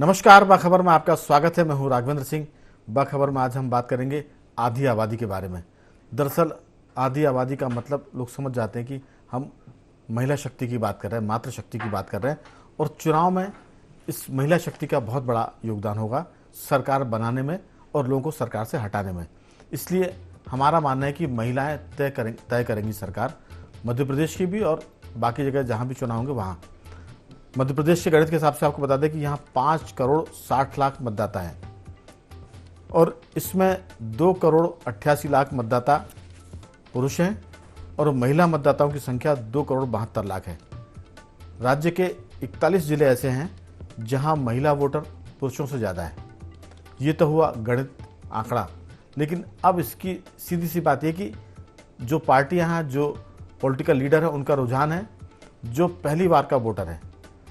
नमस्कार, बाखबर में आपका स्वागत है। मैं हूं राघवेंद्र सिंह। बाखबर में आज हम बात करेंगे आधी आबादी के बारे में। दरअसल आधी आबादी का मतलब लोग समझ जाते हैं कि हम महिला शक्ति की बात कर रहे हैं, मातृ शक्ति की बात कर रहे हैं। और चुनाव में इस महिला शक्ति का बहुत बड़ा योगदान होगा सरकार बनाने में और लोगों को सरकार से हटाने में। इसलिए हमारा मानना है कि महिलाएं तय करेंगी सरकार, मध्य प्रदेश की भी और बाकी जगह जहाँ भी चुनाव होंगे वहाँ। मध्य प्रदेश के गणित के हिसाब से आपको बता दें कि यहाँ 5 करोड़ 60 लाख मतदाता हैं और इसमें 2 करोड़ 88 लाख मतदाता पुरुष हैं और महिला मतदाताओं की संख्या 2 करोड़ 72 लाख है। राज्य के 41 जिले ऐसे हैं जहाँ महिला वोटर पुरुषों से ज़्यादा है। ये तो हुआ गणित आंकड़ा, लेकिन अब इसकी सीधी सी बात यह कि जो पार्टियाँ हैं, जो पॉलिटिकल लीडर है, उनका रुझान है जो पहली बार का वोटर है,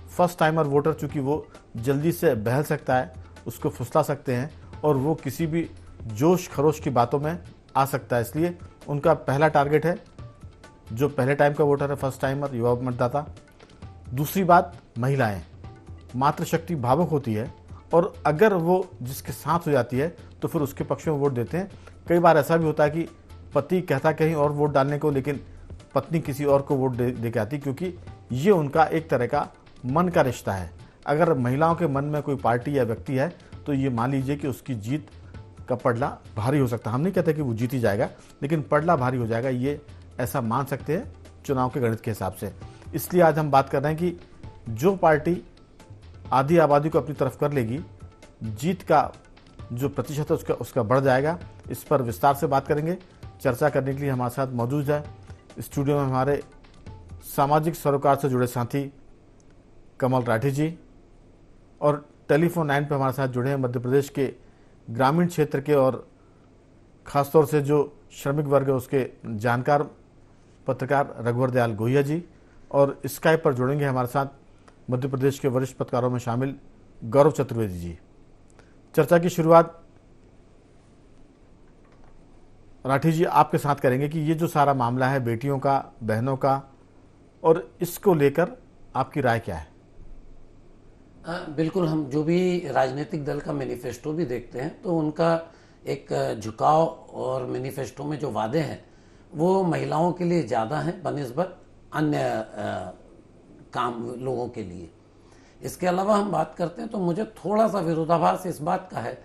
फर्स्ट टाइमर वोटर, चूँकि वो जल्दी से बहल सकता है, उसको फुसला सकते हैं और वो किसी भी जोश खरोश की बातों में आ सकता है। इसलिए उनका पहला टारगेट है जो पहले टाइम का वोटर है, फर्स्ट टाइमर, युवा मतदाता। दूसरी बात, महिलाएं। मातृशक्ति भावुक होती है और अगर वो जिसके साथ हो जाती है तो फिर उसके पक्ष में वोट देते हैं। कई बार ऐसा भी होता है कि पति कहता कहीं और वोट डालने को, लेकिन पत्नी किसी और को वोट दे के आती, क्योंकि ये उनका एक तरह का मन का रिश्ता है। अगर महिलाओं के मन में कोई पार्टी या व्यक्ति है तो ये मान लीजिए कि उसकी जीत का पड़ला भारी हो सकता है। हम नहीं कहते कि वो जीत ही जाएगा, लेकिन पड़ला भारी हो जाएगा, ये ऐसा मान सकते हैं चुनाव के गणित के हिसाब से। इसलिए आज हम बात कर रहे हैं कि जो पार्टी आधी आबादी को अपनी तरफ कर लेगी, जीत का जो प्रतिशत है उसका बढ़ जाएगा। इस पर विस्तार से बात करेंगे। चर्चा करने के लिए हमारे साथ मौजूद है स्टूडियो में हमारे सामाजिक सरोकार से जुड़े साथी कमल राठी जी, और टेलीफोन लाइन पर हमारे साथ जुड़े हैं मध्य प्रदेश के ग्रामीण क्षेत्र के और ख़ासतौर से जो श्रमिक वर्ग है उसके जानकार पत्रकार रघुवर दयाल गोहिया जी, और स्काइप पर जुड़ेंगे हमारे साथ मध्य प्रदेश के वरिष्ठ पत्रकारों में शामिल गौरव चतुर्वेदी जी। चर्चा की शुरुआत राठी जी आपके साथ करेंगे कि ये जो सारा मामला है बेटियों का, बहनों का, और इसको लेकर आपकी राय क्या है? बिल्कुल, हम जो भी राजनीतिक दल का मैनिफेस्टो भी देखते हैं तो उनका एक झुकाव और मैनिफेस्टो में जो वादे हैं वो महिलाओं के लिए ज़्यादा हैं बनिस्बत अन्य काम लोगों के लिए। इसके अलावा हम बात करते हैं तो मुझे थोड़ा सा विरोधाभास इस बात का है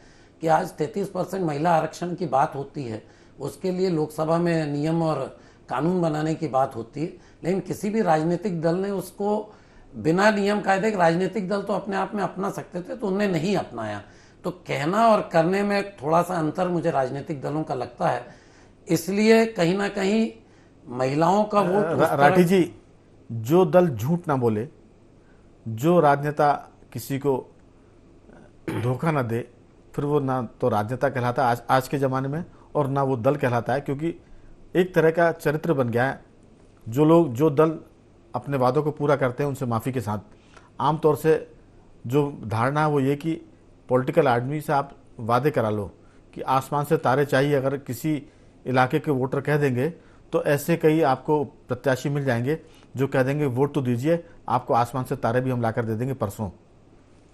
कि आज 33% महिला आरक्षण की बात होती है, उसके लिए लोकसभा में नियम और कानून बनाने की बात होती है, लेकिन किसी भी राजनीतिक दल ने उसको बिना नियम कायदे के, राजनीतिक दल तो अपने आप में अपना सकते थे तो उन्हें नहीं अपनाया। तो कहना और करने में थोड़ा सा अंतर मुझे राजनीतिक दलों का लगता है। इसलिए कहीं ना कहीं महिलाओं का वोट राठी जी, जो दल झूठ ना बोले, जो राजनेता किसी को धोखा ना दे, फिर वो ना तो राजनेता कहलाता है आज के ज़माने में, और ना वो दल कहलाता है, क्योंकि एक तरह का चरित्र बन गया है। जो दल अपने वादों को पूरा करते हैं उनसे माफ़ी के साथ। आमतौर से जो धारणा है वो ये कि पॉलिटिकल आदमी से आप वादे करा लो कि आसमान से तारे चाहिए, अगर किसी इलाके के वोटर कह देंगे तो ऐसे कई आपको प्रत्याशी मिल जाएंगे जो कह देंगे वोट तो दीजिए, आपको आसमान से तारे भी हम लाकर दे देंगे परसों।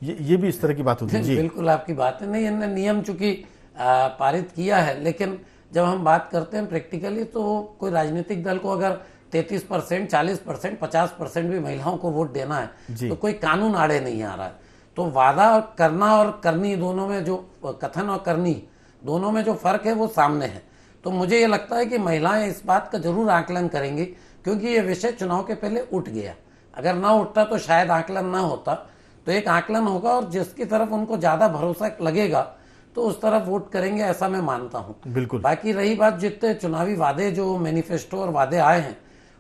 ये भी इस तरह की बात होती है जी। बिल्कुल आपकी बात है। नहीं, इन्होंने नियम चूंकि पारित किया है, लेकिन जब हम बात करते हैं प्रैक्टिकली तो कोई राजनीतिक दल को अगर 33%, 40%, 50% भी महिलाओं को वोट देना है तो कोई कानून आड़े नहीं आ रहा है। तो वादा करना और करनी, दोनों में जो कथन और करनी दोनों में जो फर्क है वो सामने है। तो मुझे ये लगता है कि महिलाएं इस बात का जरूर आकलन करेंगी, क्योंकि ये विषय चुनाव के पहले उठ गया। अगर ना उठता तो शायद आकलन ना होता, तो एक आकलन होगा और जिसकी तरफ उनको ज्यादा भरोसा लगेगा तो उस तरफ वोट करेंगे, ऐसा मैं मानता हूं। बिल्कुल। बाकी रही बात जितने चुनावी वादे, जो मैनिफेस्टो और वादे आए हैं,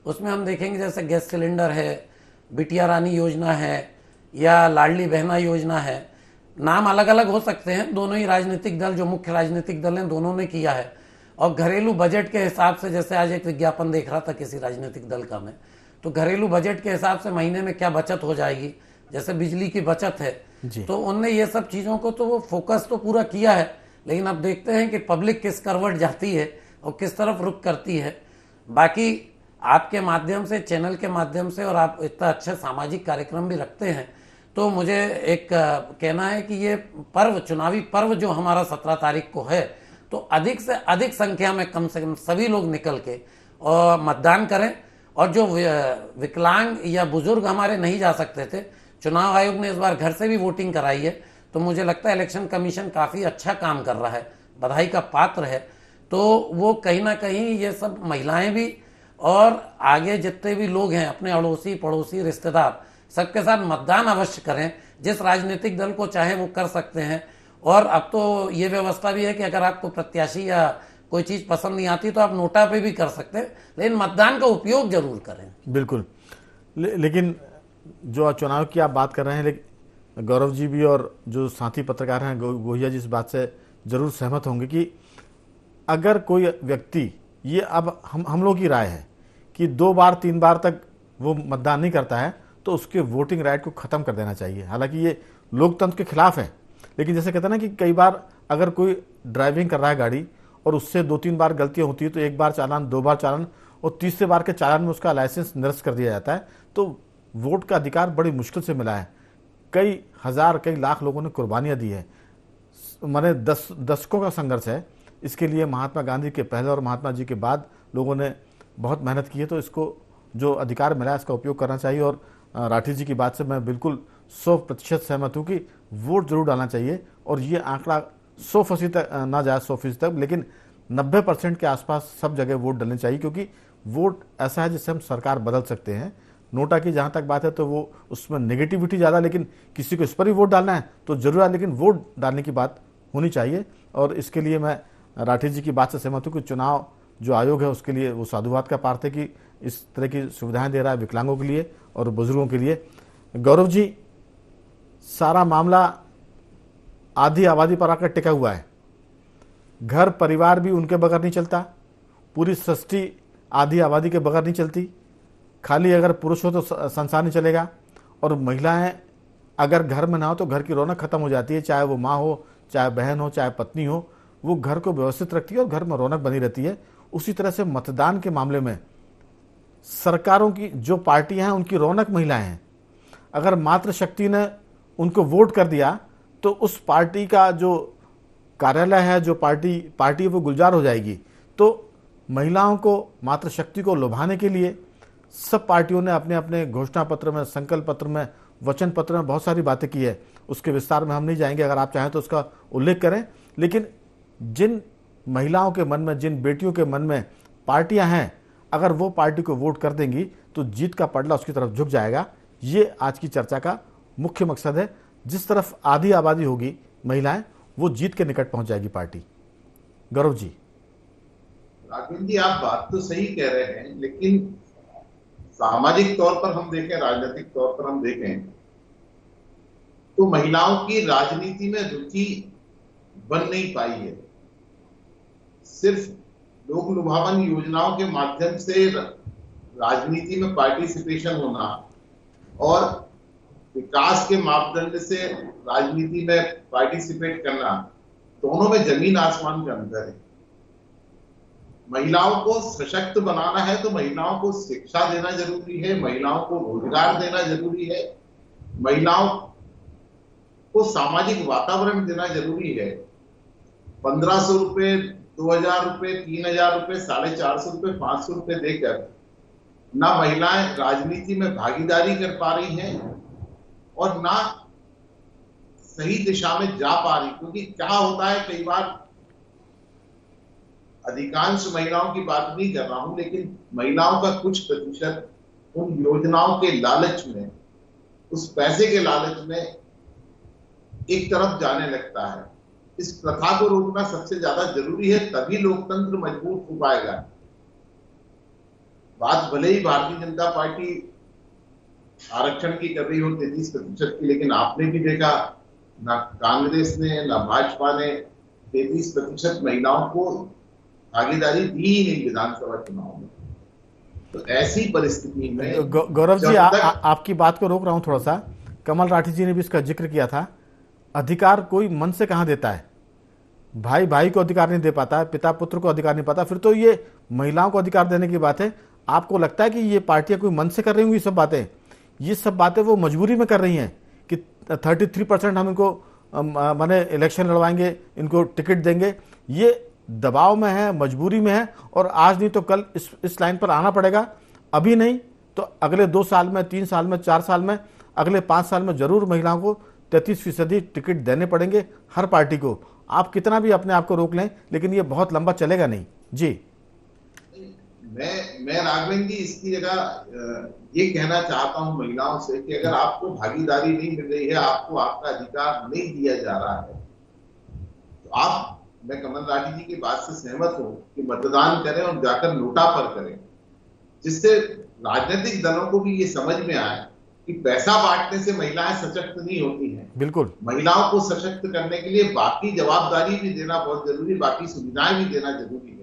उसमें हम देखेंगे जैसे गैस सिलेंडर है, बिटिया रानी योजना है, या लाडली बहना योजना है। नाम अलग अलग हो सकते हैं, दोनों ही राजनीतिक दल, जो मुख्य राजनीतिक दल हैं, दोनों ने किया है। और घरेलू बजट के हिसाब से, जैसे आज एक विज्ञापन देख रहा था किसी राजनीतिक दल का मैं, तो घरेलू बजट के हिसाब से महीने में क्या बचत हो जाएगी, जैसे बिजली की बचत है, तो उनने ये सब चीजों को तो वो फोकस तो पूरा किया है। लेकिन अब देखते हैं कि पब्लिक किस करवट जाती है और किस तरफ रुख करती है। बाकी आपके माध्यम से, चैनल के माध्यम से, और आप इतना अच्छा सामाजिक कार्यक्रम भी रखते हैं, तो तो मुझे एक कहना है कि ये पर्व, चुनावी पर्व जो हमारा 17 तारीख को है, तो अधिक से अधिक संख्या में कम से कम सभी लोग निकल के और मतदान करें। और जो विकलांग या बुजुर्ग हमारे नहीं जा सकते थे, चुनाव आयोग ने इस बार घर से भी वोटिंग कराई है, तो मुझे लगता है इलेक्शन कमीशन काफ़ी अच्छा काम कर रहा है, बधाई का पात्र है। तो वो कहीं ना कहीं ये सब महिलाएं भी और आगे जितने भी लोग हैं अपने अड़ोसी पड़ोसी रिश्तेदार सबके साथ मतदान अवश्य करें। जिस राजनीतिक दल को चाहे वो कर सकते हैं। और अब तो ये व्यवस्था भी है कि अगर आपको प्रत्याशी या कोई चीज़ पसंद नहीं आती तो आप नोटा पे भी कर सकते हैं, लेकिन मतदान का उपयोग जरूर करें। बिल्कुल। लेकिन जो चुनाव की आप बात कर रहे हैं, लेकिन गौरव जी भी और जो साथी पत्रकार हैं गोहिया जी इस बात से जरूर सहमत होंगे कि अगर कोई व्यक्ति, ये अब हम लोग की राय है कि 2 बार 3 बार तक वो मतदान नहीं करता है तो उसके वोटिंग राइट को ख़त्म कर देना चाहिए। हालांकि ये लोकतंत्र के खिलाफ है, लेकिन जैसे कहते हैं ना कि कई बार अगर कोई ड्राइविंग कर रहा है गाड़ी और उससे 2-3 बार गलतियां होती है तो 1 बार चालान, 2 बार चालान और तीसरे बार के चालान में उसका लाइसेंस निरस्त कर दिया जाता है। तो वोट का अधिकार बड़ी मुश्किल से मिला है। कई हज़ार कई लाख लोगों ने कुर्बानियाँ दी है, माने दशकों का संघर्ष है। इसके लिए महात्मा गांधी के पहले और महात्मा जी के बाद लोगों ने बहुत मेहनत की है। तो इसको जो अधिकार मिला है इसका उपयोग करना चाहिए। और राठी जी की बात से मैं बिल्कुल 100% सहमत हूँ कि वोट जरूर डालना चाहिए। और ये आंकड़ा 100% तक ना जाए, 100% तक, लेकिन 90% के आसपास सब जगह वोट डालने चाहिए, क्योंकि वोट ऐसा है जिससे हम सरकार बदल सकते हैं। नोटा की जहाँ तक बात है तो वो उसमें नेगेटिविटी ज़्यादा, लेकिन किसी को इस पर ही वोट डालना है तो जरूर है, लेकिन वोट डालने की बात होनी चाहिए। और इसके लिए मैं राठी जी की बात से सहमत हूँ कि चुनाव जो आयोग है उसके लिए वो साधुवाद का पात्र है कि इस तरह की सुविधाएं दे रहा है विकलांगों के लिए और बुजुर्गों के लिए। गौरव जी, सारा मामला आधी आबादी पर आकर टिका हुआ है। घर परिवार भी उनके बगैर नहीं चलता, पूरी सृष्टि आधी आबादी के बगैर नहीं चलती। खाली अगर पुरुष हो तो संसार नहीं चलेगा, और महिलाएं अगर घर में ना हो तो घर की रौनक खत्म हो जाती है। चाहे वो माँ हो, चाहे बहन हो, चाहे पत्नी हो, वो घर को व्यवस्थित रखती है और घर में रौनक बनी रहती है। उसी तरह से मतदान के मामले में सरकारों की जो पार्टियां हैं उनकी रौनक महिलाएं हैं। अगर मातृशक्ति ने उनको वोट कर दिया तो उस पार्टी का जो कार्यालय है, जो पार्टी वो गुलजार हो जाएगी। तो महिलाओं को, मातृशक्ति को लुभाने के लिए सब पार्टियों ने अपने अपने घोषणा पत्र में, संकल्प पत्र में, वचन पत्र में बहुत सारी बातें की है। उसके विस्तार में हम नहीं जाएंगे, अगर आप चाहें तो उसका उल्लेख करें। लेकिन जिन महिलाओं के मन में, जिन बेटियों के मन में पार्टियां हैं, अगर वो पार्टी को वोट कर देंगी तो जीत का पड़ला उसकी तरफ झुक जाएगा। ये आज की चर्चा का मुख्य मकसद है। जिस तरफ आधी आबादी होगी महिलाएं, वो जीत के निकट पहुंच जाएगी पार्टी। गौरव जी। राघवेंद्र जी, आप बात तो सही कह रहे हैं, लेकिन सामाजिक तौर पर हम देखें, राजनीतिक तौर पर हम देखें तो महिलाओं की राजनीति में रुचि बन नहीं पाई है। सिर्फ लोक लुभावन योजनाओं के माध्यम से राजनीति में पार्टिसिपेशन होना और विकास के मापदंड से राजनीति में पार्टिसिपेट करना, दोनों में जमीन आसमान का अंतर है। महिलाओं को सशक्त बनाना है तो महिलाओं को शिक्षा देना जरूरी है, महिलाओं को रोजगार देना जरूरी है, महिलाओं को सामाजिक वातावरण देना जरूरी है। 1500 रुपए, 2000 रुपए, 3000 रुपए, 450 रुपए, 500 रुपए देकर ना महिलाएं राजनीति में भागीदारी कर पा रही हैं और ना सही दिशा में जा पा रही। क्योंकि क्या होता है, कई बार, अधिकांश महिलाओं की बात नहीं कर रहा हूं, लेकिन महिलाओं का कुछ प्रतिशत उन योजनाओं के लालच में, उस पैसे के लालच में एक तरफ जाने लगता है। इस प्रथा को रोकना सबसे ज्यादा जरूरी है, तभी लोकतंत्र मजबूत हो पाएगा। बात भले ही भारतीय जनता पार्टी आरक्षण की कर रही हो 33% की, लेकिन आपने भी देखा ना कांग्रेस ने ना भाजपा ने 33% महिलाओं को भागीदारी दी ही नहीं विधानसभा चुनाव में। तो ऐसी परिस्थिति में गौरव जी, आपकी बात को रोक रहा हूं थोड़ा सा। कमल राठी जी ने भी इसका जिक्र किया था। अधिकार कोई मन से कहां देता है? भाई भाई को अधिकार नहीं दे पाता है, पिता पुत्र को अधिकार नहीं पाता, फिर तो ये महिलाओं को अधिकार देने की बात है। आपको लगता है कि ये पार्टियां कोई मन से कर रही होंगी सब बातें? ये सब बातें वो मजबूरी में कर रही हैं कि 33% हम इनको माने इलेक्शन लड़वाएंगे, इनको टिकट देंगे, ये दबाव में है, मजबूरी में है और आज नहीं तो कल इस लाइन पर आना पड़ेगा। अभी नहीं तो अगले 2 साल में, 3 साल में, 4 साल में, अगले 5 साल में जरूर महिलाओं को 33% टिकट देने पड़ेंगे हर पार्टी को। आप कितना भी अपने आप को रोक लें, लेकिन ये बहुत लंबा चलेगा नहीं। जी, मैं राघवेंद्र जी इसकी जगह ये कहना चाहता हूं महिलाओं से कि अगर आपको भागीदारी नहीं मिल रही है, आपको आपका अधिकार नहीं दिया जा रहा है, तो मैं कमल राठी जी की बात से सहमत हूं कि मतदान करें और जाकर नोटा पर करें, जिससे राजनीतिक दलों को भी ये समझ में आए कि पैसा बांटने से महिलाएं सशक्त नहीं होती हैं। बिल्कुल, महिलाओं को सशक्त करने के लिए बाकी जवाबदारी भी देना बहुत जरूरी, बाकी सुविधाएं भी देना जरूरी है।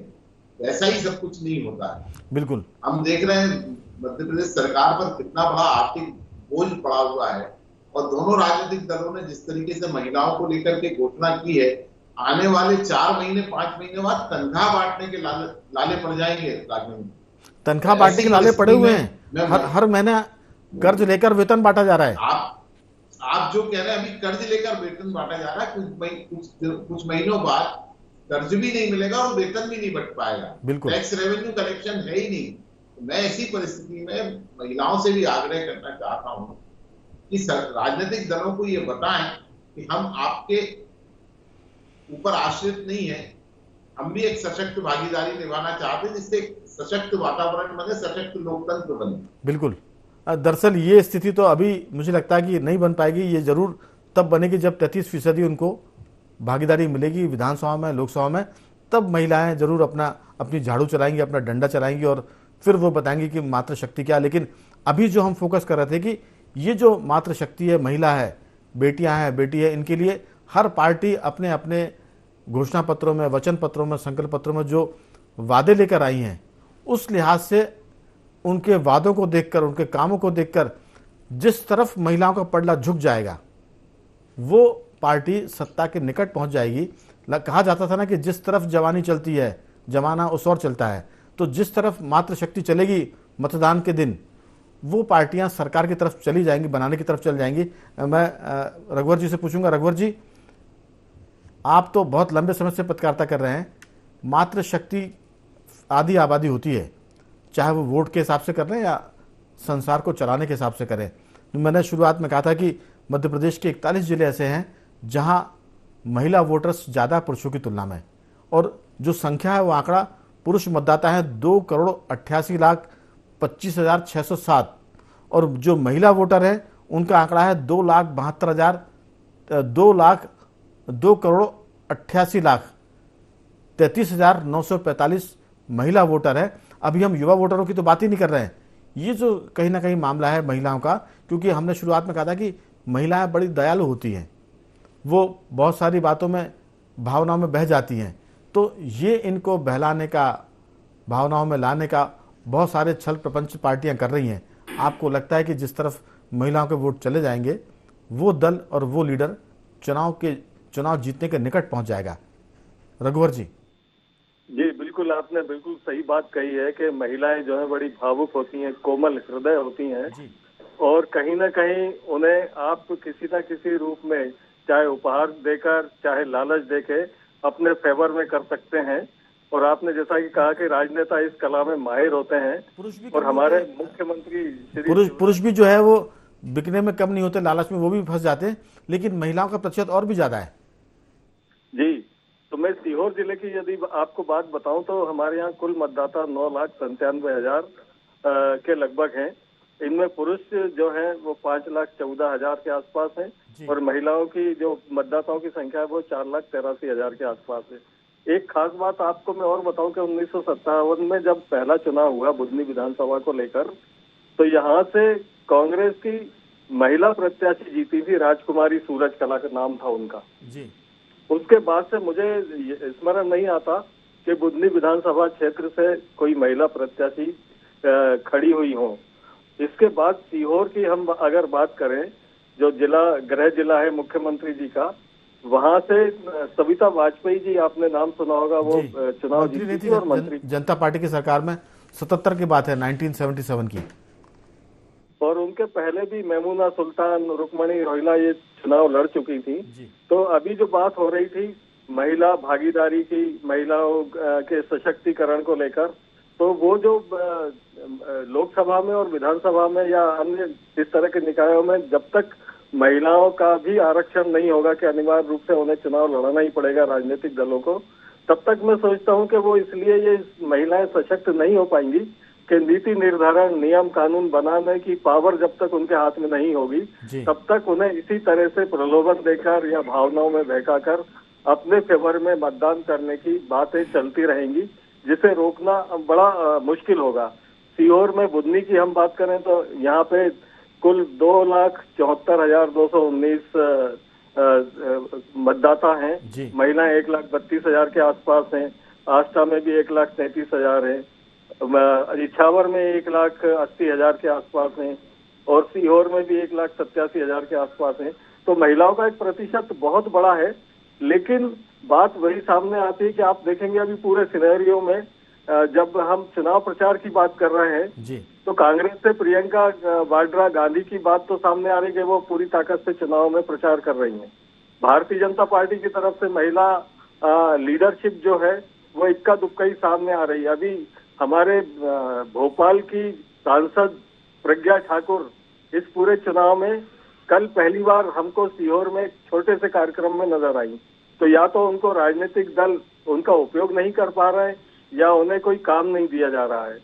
ऐसा ही सब कुछ नहीं होता है। बिल्कुल, हम देख रहे हैं मध्य प्रदेश सरकार पर कितना बड़ा आर्थिक बोझ पड़ा हुआ है और दोनों राजनीतिक दलों ने जिस तरीके से महिलाओं को लेकर के घोषणा की है, आने वाले 4 महीने 5 महीने बाद तनख्वाह बांटने के लाले पड़ जाएंगे। तनख्वाह बांटने के लाले पड़े हुए हैं। हर महीने कर्ज लेकर वेतन बांटा जा रहा है। आप जो कह रहे हैं अभी कर्ज लेकर वेतन बांटा जा रहा है, कुछ महीनों बाद कर्ज भी नहीं मिलेगा और वेतन भी नहीं बट पाएगा। बिल्कुल, टैक्स रेवेन्यू कलेक्शन है ही नहीं। मैं ऐसी परिस्थिति में महिलाओं से भी आग्रह करना चाहता हूं कि राजनीतिक दलों को ये बताएं कि हम आपके ऊपर आश्रित नहीं है, हम भी एक सशक्त भागीदारी निभाना चाहते हैं, जिससे सशक्त वातावरण बने, सशक्त लोकतंत्र बने। बिल्कुल, दरअसल ये स्थिति तो अभी मुझे लगता है कि नहीं बन पाएगी। ये जरूर तब बनेगी जब 33% उनको भागीदारी मिलेगी विधानसभा में, लोकसभा में, तब महिलाएं जरूर अपनी झाड़ू चलाएंगी, अपना डंडा चलाएंगी और फिर वो बताएंगी कि मातृशक्ति क्या। लेकिन अभी जो हम फोकस कर रहे थे कि ये जो मातृशक्ति है, महिला है, बेटियां हैं, बेटी है, इनके लिए हर पार्टी अपने अपने घोषणा पत्रों में, वचन पत्रों में, संकल्प पत्रों में जो वादे लेकर आई हैं, उस लिहाज से उनके वादों को देखकर, उनके कामों को देखकर जिस तरफ महिलाओं का पलड़ा झुक जाएगा वो पार्टी सत्ता के निकट पहुंच जाएगी। कहा जाता था ना कि जिस तरफ जवानी चलती है जमाना उस ओर चलता है, तो जिस तरफ मातृशक्ति चलेगी मतदान के दिन, वो पार्टियां सरकार की तरफ चली जाएंगी, बनाने की तरफ चल जाएंगी। मैं रघुवर जी से पूछूंगा, रघुवर जी आप तो बहुत लंबे समय से पत्रकारिता कर रहे हैं, मातृशक्ति आधी आबादी होती है, चाहे वो वोट के हिसाब से कर रहे हैं या संसार को चलाने के हिसाब से करें। तो मैंने शुरुआत में कहा था कि मध्य प्रदेश के 41 जिले ऐसे हैं जहां महिला वोटर्स ज़्यादा पुरुषों की तुलना में, और जो संख्या है वो आंकड़ा पुरुष मतदाता है 2,88,25,607 और जो महिला वोटर है उनका आंकड़ा है 2,88,33,945 महिला वोटर है। अभी हम युवा वोटरों की तो बात ही नहीं कर रहे हैं। ये जो कहीं ना कहीं मामला है महिलाओं का, क्योंकि हमने शुरुआत में कहा था कि महिलाएं बड़ी दयालु होती हैं, वो बहुत सारी बातों में, भावनाओं में बह जाती हैं, तो ये इनको बहलाने का, भावनाओं में लाने का बहुत सारे छल प्रपंच पार्टियां कर रही हैं। आपको लगता है कि जिस तरफ महिलाओं के वोट चले जाएंगे वो दल और वो लीडर चुनाव जीतने के निकट पहुंच जाएगा? रघुवर जी। जी बिल्कुल, आपने बिल्कुल सही बात कही है कि महिलाएं जो है बड़ी भावुक होती हैं, कोमल हृदय होती हैं और कहीं ना कहीं उन्हें आप किसी न किसी रूप में, चाहे उपहार देकर, चाहे लालच देके अपने फेवर में कर सकते हैं। और आपने जैसा कि कहा कि राजनेता इस कला में माहिर होते हैं और हमारे मुख्यमंत्री पुरुष भी जो है वो बिकने में कम नहीं होते, लालच में वो भी फंस जाते हैं, लेकिन महिलाओं का प्रतिशत और भी ज्यादा है। जी, तो मैं सीहोर जिले की यदि आपको बात बताऊं तो हमारे यहाँ कुल मतदाता 9,97,000 के लगभग हैं। इनमें पुरुष जो हैं वो 5,14,000 के आसपास हैं और महिलाओं की जो मतदाताओं की संख्या है वो 4,83,000 के आसपास है। एक खास बात आपको मैं और बताऊं कि 1957 में जब पहला चुनाव हुआ बुधनी विधानसभा को लेकर, तो यहाँ से कांग्रेस की महिला प्रत्याशी जीती थी, राजकुमारी सूरज कला का नाम था उनका जी। उसके बाद से मुझे स्मरण नहीं आता कि बुधनी विधानसभा क्षेत्र से कोई महिला प्रत्याशी खड़ी हुई हो। इसके बाद सीहोर की हम अगर बात करें, जो गृह जिला है मुख्यमंत्री जी का, वहां से सविता वाजपेयी जी, आपने नाम सुना होगा, वो चुनाव जीती थी और मंत्री जनता पार्टी की सरकार में 77 की बात है, 1977 की। और उनके पहले भी मेमूना सुल्तान, रुक्मणी रोहिला, ये चुनाव लड़ चुकी थी। जी। तो अभी जो बात हो रही थी महिला भागीदारी की, महिलाओं के सशक्तिकरण को लेकर, तो वो जो लोकसभा में और विधानसभा में या अन्य इस तरह के निकायों में जब तक महिलाओं का भी आरक्षण नहीं होगा कि अनिवार्य रूप से उन्हें चुनाव लड़ना ही पड़ेगा राजनीतिक दलों को, तब तक मैं सोचता हूं कि वो इसलिए ये महिलाएं सशक्त नहीं हो पाएंगी कि नीति निर्धारण, नियम कानून बनाने की पावर जब तक उनके हाथ में नहीं होगी, तब तक उन्हें इसी तरह से प्रलोभन देकर या भावनाओं में बहकाकर अपने फेवर में मतदान करने की बातें चलती रहेंगी, जिसे रोकना बड़ा मुश्किल होगा। सीहोर में बुधनी की हम बात करें तो यहाँ पे कुल 2,74,219 मतदाता हैं। महिलाएं 1,32,000 के आसपास हैं। आष्टा में भी 1,33,000 है। इछावर में 1,80,000 के आसपास हैं और सीहोर में भी 1,87,000 के आसपास हैं। तो महिलाओं का एक प्रतिशत बहुत बड़ा है, लेकिन बात वही सामने आती है कि आप देखेंगे अभी पूरे सिनेरियो में जब हम चुनाव प्रचार की बात कर रहे हैं जी। तो कांग्रेस से प्रियंका वाड्रा गांधी की बात तो सामने आ रही है, वो पूरी ताकत से चुनाव में प्रचार कर रही हैं। भारतीय जनता पार्टी की तरफ से महिला लीडरशिप जो है वो इक्का दुक्का ही सामने आ रही है। अभी हमारे भोपाल की सांसद प्रज्ञा ठाकुर इस पूरे चुनाव में कल पहली बार हमको सीहोर में एक छोटे से कार्यक्रम में नजर आई। तो या तो उनको राजनीतिक दल उनका उपयोग नहीं कर पा रहे हैं या उन्हें कोई काम नहीं दिया जा रहा है।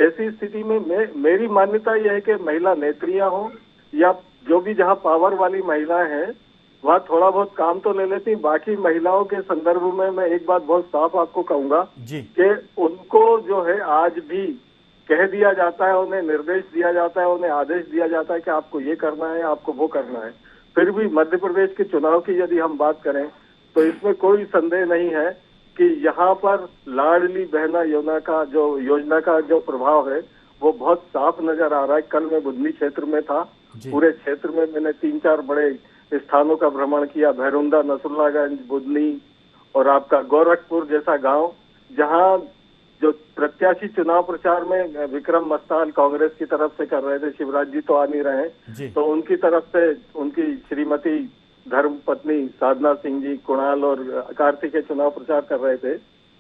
ऐसी स्थिति में मेरी मान्यता यह है कि महिला नेत्रियां हो या जो भी जहां पावर वाली महिलाएं हैं वहां थोड़ा बहुत काम तो ले लेती। बाकी महिलाओं के संदर्भ में मैं एक बात बहुत साफ आपको कहूंगा कि उनको जो है आज भी कह दिया जाता है, उन्हें निर्देश दिया जाता है, उन्हें आदेश दिया जाता है कि आपको ये करना है, आपको वो करना है। फिर भी मध्य प्रदेश के चुनाव की यदि हम बात करें तो इसमें कोई संदेह नहीं है कि यहाँ पर लाडली बहना योजना का जो प्रभाव है वो बहुत साफ नजर आ रहा है। कल मैं बुधनी क्षेत्र में था। पूरे क्षेत्र में मैंने 3-4 बड़े स्थानों का भ्रमण किया, भैरुंदा, नसरुल्लागंज, बुधनी और आपका गोरखपुर जैसा गांव, जहां जो प्रत्याशी चुनाव प्रचार में विक्रम मस्तान कांग्रेस की तरफ से कर रहे थे, शिवराज जी तो आ नहीं रहे, तो उनकी तरफ से उनकी श्रीमती धर्म पत्नी साधना सिंह जी, कुणाल और कार्तिक के चुनाव प्रचार कर रहे थे।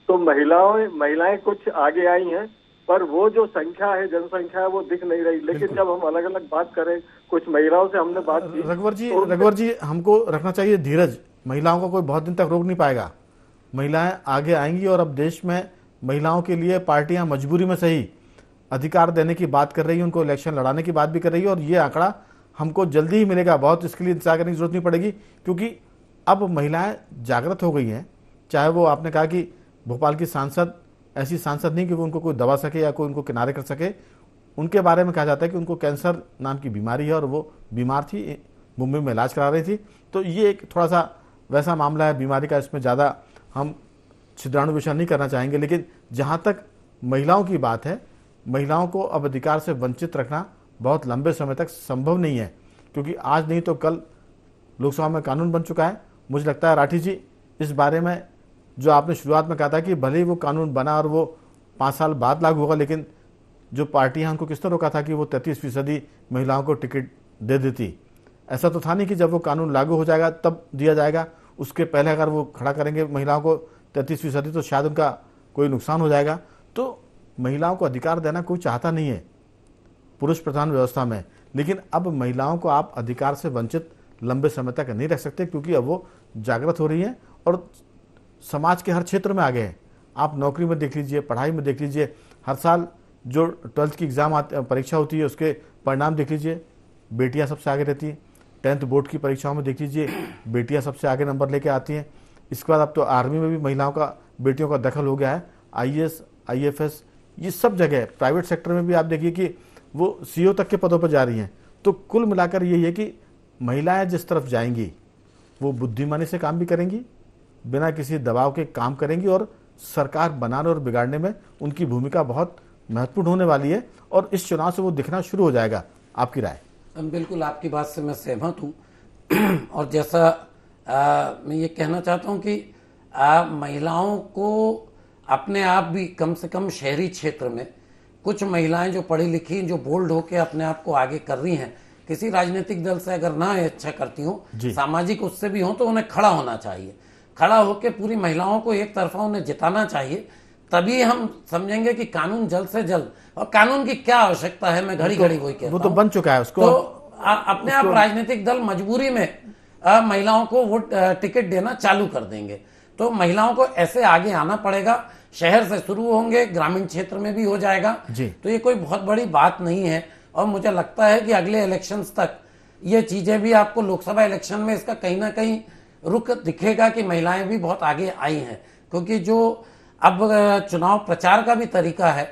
तो महिलाएं कुछ आगे आई हैं, पर वो जो संख्या है, जनसंख्या है, वो दिख नहीं रही। लेकिन जब हम अलग अलग बात करें, कुछ महिलाओं से हमने बात की। रघुवर जी हमको रखना चाहिए धीरज। महिलाओं को कोई बहुत दिन तक रोक नहीं पाएगा। महिलाएं आगे आएंगी और अब देश में महिलाओं के लिए पार्टियां मजबूरी में सही अधिकार देने की बात कर रही है, उनको इलेक्शन लड़ाने की बात भी कर रही है और ये आंकड़ा हमको जल्दी ही मिलेगा। बहुत इसके लिए इंतजार करने की जरूरत नहीं पड़ेगी, क्योंकि अब महिलाएं जागृत हो गई हैं। चाहे वो आपने कहा कि भोपाल की सांसद ऐसी सांसद नहीं कि वो उनको कोई दबा सके या कोई उनको किनारे कर सके। उनके बारे में कहा जाता है कि उनको कैंसर नाम की बीमारी है और वो बीमार थी, मुंबई में इलाज करा रही थी। तो ये एक थोड़ा सा वैसा मामला है बीमारी का, इसमें ज़्यादा हम छिद्राणु विषय नहीं करना चाहेंगे। लेकिन जहाँ तक महिलाओं की बात है, महिलाओं को अब अधिकार से वंचित रखना बहुत लंबे समय तक संभव नहीं है, क्योंकि आज नहीं तो कल लोकसभा में कानून बन चुका है। मुझे लगता है राठी जी, इस बारे में जो आपने शुरुआत में कहा था कि भले ही वो कानून बना और वो 5 साल बाद लागू होगा, लेकिन जो पार्टियां उनको किसने रोका था कि वो 33% महिलाओं को टिकट दे देती। ऐसा तो था नहीं कि जब वो कानून लागू हो जाएगा तब दिया जाएगा। उसके पहले अगर वो खड़ा करेंगे महिलाओं को 33% तो शायद उनका कोई नुकसान हो जाएगा। तो महिलाओं को अधिकार देना कोई चाहता नहीं है पुरुष प्रधान व्यवस्था में, लेकिन अब महिलाओं को आप अधिकार से वंचित लंबे समय तक नहीं रख सकते, क्योंकि अब वो जागृत हो रही हैं और समाज के हर क्षेत्र में आ गए हैं। आप नौकरी में देख लीजिए, पढ़ाई में देख लीजिए, हर साल जो 12th की एग्ज़ाम परीक्षा होती है उसके परिणाम देख लीजिए, बेटियां सबसे आगे रहती हैं। 10th बोर्ड की परीक्षाओं में देख लीजिए, बेटियां सबसे आगे नंबर लेके आती हैं। इसके बाद अब तो आर्मी में भी महिलाओं का, बेटियों का दखल हो गया है। IAS, IFS, ये सब जगह, प्राइवेट सेक्टर में भी आप देखिए कि वो CEO तक के पदों पर जा रही हैं। तो कुल मिलाकर यही है कि महिलाएं जिस तरफ जाएंगी वो बुद्धिमानी से काम भी करेंगी, बिना किसी दबाव के काम करेंगी और सरकार बनाने और बिगाड़ने में उनकी भूमिका बहुत महत्वपूर्ण होने वाली है और इस चुनाव से वो दिखना शुरू हो जाएगा। आपकी राय? बिल्कुल आपकी बात से मैं सहमत हूँ और जैसा मैं ये कहना चाहता हूँ कि महिलाओं को अपने आप भी कम से कम शहरी क्षेत्र में कुछ महिलाएं जो पढ़ी लिखी, जो बोल्ड होकर अपने आप को आगे कर रही हैं किसी राजनीतिक दल से अगर ना इच्छा करती हो, जी। सामाजिक उससे भी हो, तो उन्हें खड़ा होना चाहिए। खड़ा होकर पूरी महिलाओं को एक तरफा उन्हें जिताना चाहिए। तभी हम समझेंगे कि कानून जल्द से जल्द, और कानून की क्या आवश्यकता है, मैं घड़ी घड़ी वही कहता वो तो हूं। बन चुका है उसको। तो अपने आप राजनीतिक दल मजबूरी में महिलाओं को वोट टिकट देना चालू कर देंगे। तो महिलाओं को ऐसे आगे आना पड़ेगा। शहर से शुरू होंगे, ग्रामीण क्षेत्र में भी हो जाएगा जी। तो ये कोई बहुत बड़ी बात नहीं है। और मुझे लगता है कि अगले इलेक्शंस तक ये चीजें भी, आपको लोकसभा इलेक्शन में इसका कहीं ना कहीं रुख दिखेगा कि महिलाएं भी बहुत आगे आई हैं। क्योंकि जो अब चुनाव प्रचार का भी तरीका है,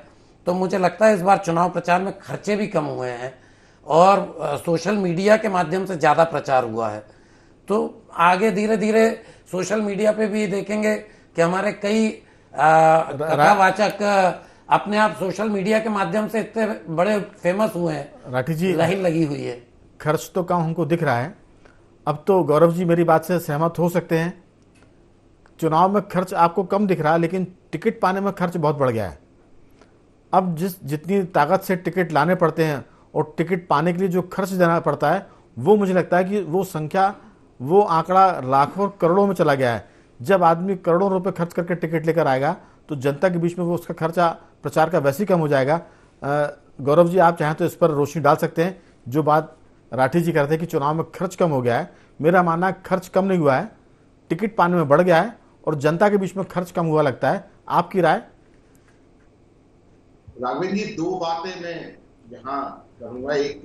तो मुझे लगता है इस बार चुनाव प्रचार में खर्चे भी कम हुए हैं और सोशल मीडिया के माध्यम से ज़्यादा प्रचार हुआ है। तो आगे धीरे धीरे सोशल मीडिया पे भी देखेंगे कि हमारे कई कथावाचक अपने आप सोशल मीडिया के माध्यम से इतने बड़े फेमस हुए हैं। राठी जी, लाइन लगी हुई है। खर्च तो कम हमको दिख रहा है। अब तो गौरव जी मेरी बात से सहमत हो सकते हैं, चुनाव में खर्च आपको कम दिख रहा है, लेकिन टिकट पाने में खर्च बहुत बढ़ गया है। अब जितनी ताकत से टिकट लाने पड़ते हैं और टिकट पाने के लिए जो खर्च देना पड़ता है, वो मुझे लगता है कि वो संख्या, वो आंकड़ा लाखों और करोड़ों में चला गया है। जब आदमी करोड़ों रुपए खर्च करके टिकट लेकर आएगा तो जनता के बीच में वो उसका खर्चा प्रचार का वैसे ही कम हो जाएगा। गौरव जी, आप चाहें तो इस पर रोशनी डाल सकते हैं। जो बात राठी जी करते हैं कि चुनाव में खर्च कम हो गया है, मेरा मानना है खर्च कम नहीं हुआ है, टिकट पाने में बढ़ गया है और जनता के बीच में खर्च कम हुआ लगता है। आपकी राय? राघवेंद्र जी, दो बातें मैं यहाँ करूंगा। एक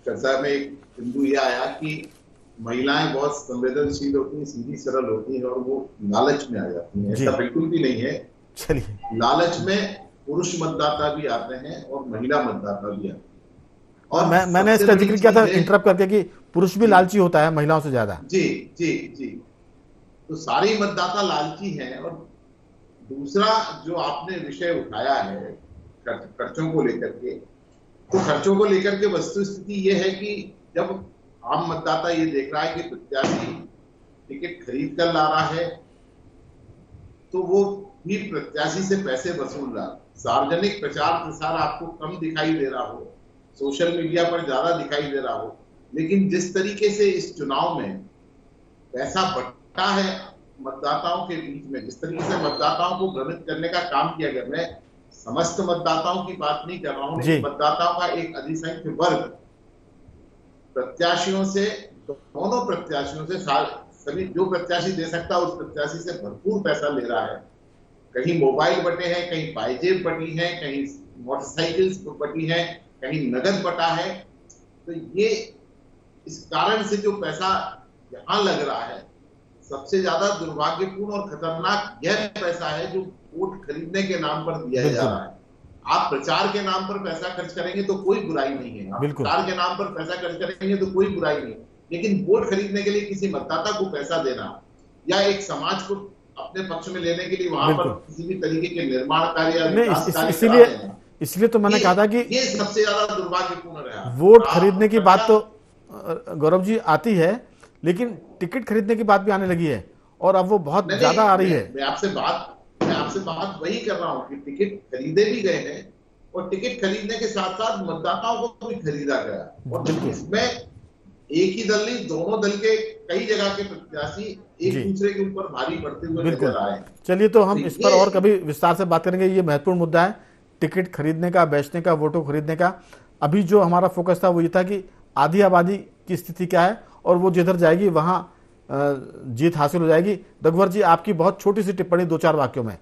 चर्चा में एक बिंदु यह आया कि महिलाएं बहुत संवेदनशील होती हैं, सीधी सरल होती हैं और वो लालच में आ जाती हैं। ऐसा बिल्कुल भी नहीं है। चलिए, लालच में पुरुष मतदाता भी आते हैं और महिला मतदाता भी आते हैं। और मैंने इसका जिक्र किया था इंटरप्ट करके कि पुरुष भी लालची होता है महिलाओं से ज्यादा। जी जी जी, तो सारे मतदाता लालची हैं। और दूसरा जो आपने विषय उठाया है खर्चों को लेकर के, तो खर्चों को लेकर के वस्तुस्थिति ये है कि जब आम मतदाता ये देख रहा है कि प्रत्याशी टिकट खरीद कर ला रहा है, तो वो भी प्रत्याशी से पैसे वसूल रहा है। सार्वजनिक प्रचार प्रसार आपको कम दिखाई दे रहा हो, सोशल मीडिया पर ज्यादा दिखाई दे रहा हो, लेकिन जिस तरीके से इस चुनाव में पैसा बंटा है मतदाताओं के बीच में, जिस तरीके से मतदाताओं को भ्रमित करने का काम किया गया, मैं समस्त मतदाताओं की बात नहीं कर रहा हूं, लेकिन मतदाताओं का एक अधिसंख्य वर्ग प्रत्याशियों से, दोनों प्रत्याशियों से, सभी जो प्रत्याशी दे सकता है उस प्रत्याशी से भरपूर पैसा ले रहा है। कहीं मोबाइल बटे हैं, कहीं पाइजेब बटी है, कहीं मोटरसाइकिल्स बटी है, कहीं नगद बटा है। तो ये इस कारण से जो पैसा यहां लग रहा है, सबसे ज्यादा दुर्भाग्यपूर्ण और खतरनाक यह पैसा है जो वोट खरीदने के नाम पर दिया जा रहा है। आप प्रचार के नाम पर पैसा खर्च करेंगे तो कोई बुराई नहीं है, आप प्रचार के नाम पर पैसा खर्च करेंगे तो कोई बुराई नहीं, लेकिन वोट खरीदने के लिए किसी मतदाता को पैसा देना या एक समाज को अपने पक्ष में लेने के लिए वहां पर किसी भी तरीके के निर्माण कार्य या विकास कार्य, इसलिए तो मैंने कहा था कि ये सबसे ज्यादा दुर्भाग्यपूर्ण रहा। वोट खरीदने की बात तो गौरव जी आती है, लेकिन टिकट खरीदने की बात भी आने लगी है और अब वो बहुत ज्यादा आ रही है। मैं आपसे बात वही कर रहा हूँ कि टिकट खरीदे भी गए हैं और टिकट खरीदने के साथ साथ मतदाताओं को भी खरीदा गया। और इसमें एक ही दल नहीं, दोनों दल के कई जगह के प्रत्याशी एक दूसरे के ऊपर भारी पड़ते हुए नजर आए। चलिए, तो हम इस पर और कभी विस्तार से बात करेंगे। ये महत्वपूर्ण मुद्दा है, टिकट खरीदने का, बेचने का, वोटों खरीदने का। अभी जो हमारा फोकस था वो ये था कि आधी आबादी की स्थिति क्या है और वो जिधर जाएगी वहां जीत हासिल हो जाएगी। रघुवर जी, आपकी बहुत छोटी सी टिप्पणी 2-4 वाक्यों में।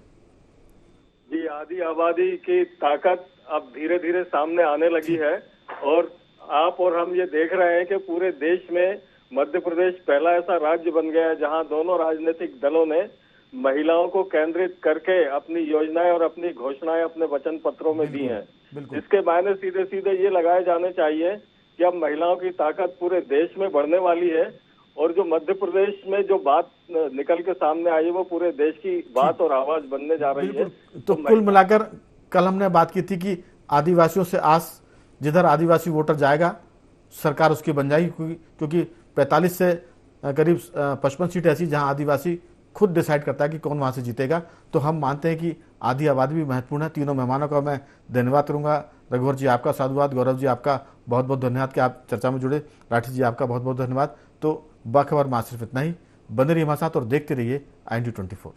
जी, आधी आबादी की ताकत अब धीरे धीरे सामने आने लगी है और आप और हम ये देख रहे हैं कि पूरे देश में मध्य प्रदेश पहला ऐसा राज्य बन गया है जहां दोनों राजनीतिक दलों ने महिलाओं को केंद्रित करके अपनी योजनाएं और अपनी घोषणाएं अपने वचन पत्रों में दी हैं। इसके मायने सीधे सीधे ये लगाए जाने चाहिए कि अब महिलाओं की ताकत पूरे देश में बढ़ने वाली है और जो मध्य प्रदेश में जो बात निकल के सामने आई है वो पूरे देश की बात और आवाज बनने जा रही है। तो कुल मिलाकर कल हमने बात की थी कि आदिवासियों से आस, जिधर आदिवासी वोटर जाएगा सरकार उसकी बन जाएगी, क्योंकि 45 से करीब 55 सीट ऐसी जहां आदिवासी खुद डिसाइड करता है कि कौन वहां से जीतेगा। तो हम मानते हैं कि आधी आबादी भी महत्वपूर्ण है। तीनों मेहमानों का मैं धन्यवाद करूंगा। रघुवर जी आपका साधुवाद, गौरव जी आपका बहुत बहुत धन्यवाद कि आप चर्चा में जुड़े। राठी जी आपका बहुत बहुत धन्यवाद। तो बाखबर में आज सिर्फ इतना ही। बने रहिए हमारे साथ और देखते रहिए IND24।